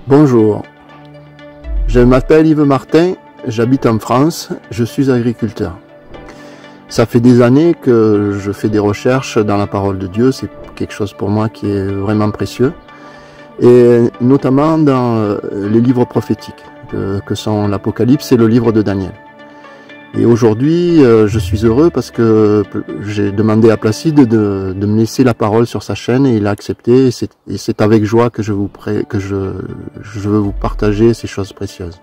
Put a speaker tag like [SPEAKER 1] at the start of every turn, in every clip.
[SPEAKER 1] Bonjour, je m'appelle Yves Martin, j'habite en France, je suis agriculteur. Ça fait des années que je fais des recherches dans la parole de Dieu, c'est quelque chose pour moi qui est vraiment précieux. Et notamment dans les livres prophétiques, que sont l'Apocalypse et le livre de Daniel. Et aujourd'hui, je suis heureux parce que j'ai demandé à Placide de me laisser la parole sur sa chaîne et il a accepté. Et c'est avec joie que je veux vous partager ces choses précieuses.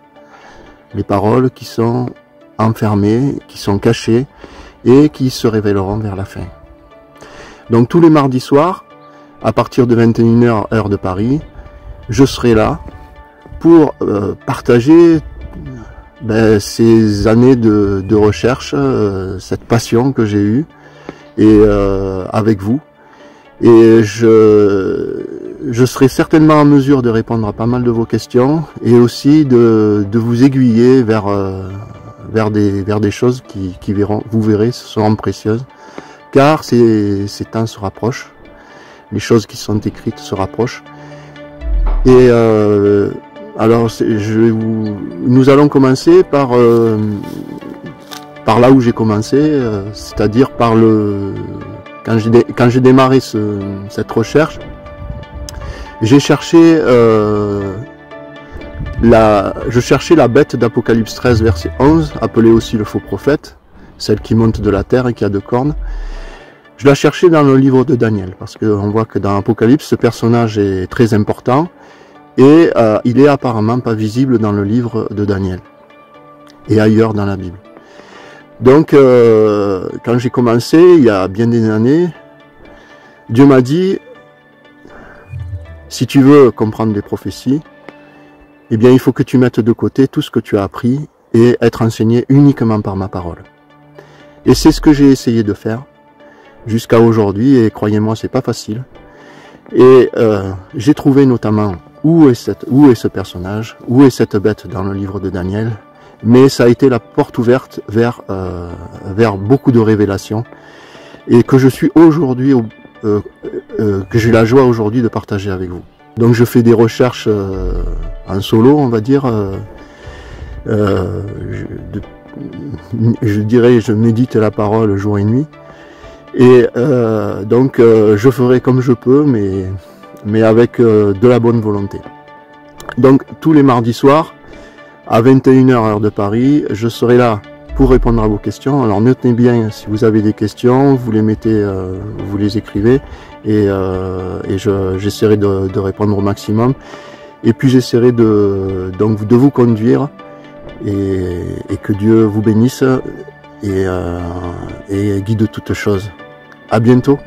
[SPEAKER 1] Les paroles qui sont enfermées, qui sont cachées et qui se révéleront vers la fin. Donc tous les mardis soirs, à partir de 21h heure de Paris, je serai là pour partager ces années de recherche, cette passion que j'ai eue et avec vous. Et je serai certainement en mesure de répondre à pas mal de vos questions et aussi de vous aiguiller vers des choses qui vous verrez, seront précieuses. Car ces temps se rapprochent, les choses qui sont écrites se rapprochent. Et alors, nous allons commencer par là où j'ai commencé, c'est-à-dire par quand j'ai démarré cette recherche, j'ai cherché je cherchais la bête d'Apocalypse 13 verset 11, appelée aussi le faux prophète, celle qui monte de la terre et qui a 2 cornes. Je la cherchais dans le livre de Daniel, parce qu'on voit que dans Apocalypse, ce personnage est très important. Et il est apparemment pas visible dans le livre de Daniel et ailleurs dans la Bible. Donc quand j'ai commencé, il y a bien des années, Dieu m'a dit, si tu veux comprendre les prophéties, eh bien il faut que tu mettes de côté tout ce que tu as appris et être enseigné uniquement par ma parole. Et c'est ce que j'ai essayé de faire jusqu'à aujourd'hui, et croyez-moi, c'est pas facile. Et j'ai trouvé notamment où est ce personnage, où est cette bête dans le livre de Daniel, mais ça a été la porte ouverte vers beaucoup de révélations, et que je suis aujourd'hui, que j'ai la joie aujourd'hui de partager avec vous. Donc je fais des recherches en solo, on va dire, je dirais, je médite la parole jour et nuit, et donc je ferai comme je peux, mais avec de la bonne volonté. Donc tous les mardis soirs, à 21h heure de Paris, je serai là pour répondre à vos questions. Alors notez bien, si vous avez des questions, vous les mettez, vous les écrivez, et j'essaierai de répondre au maximum. Et puis j'essaierai de vous conduire, et que Dieu vous bénisse et guide toutes choses. À bientôt.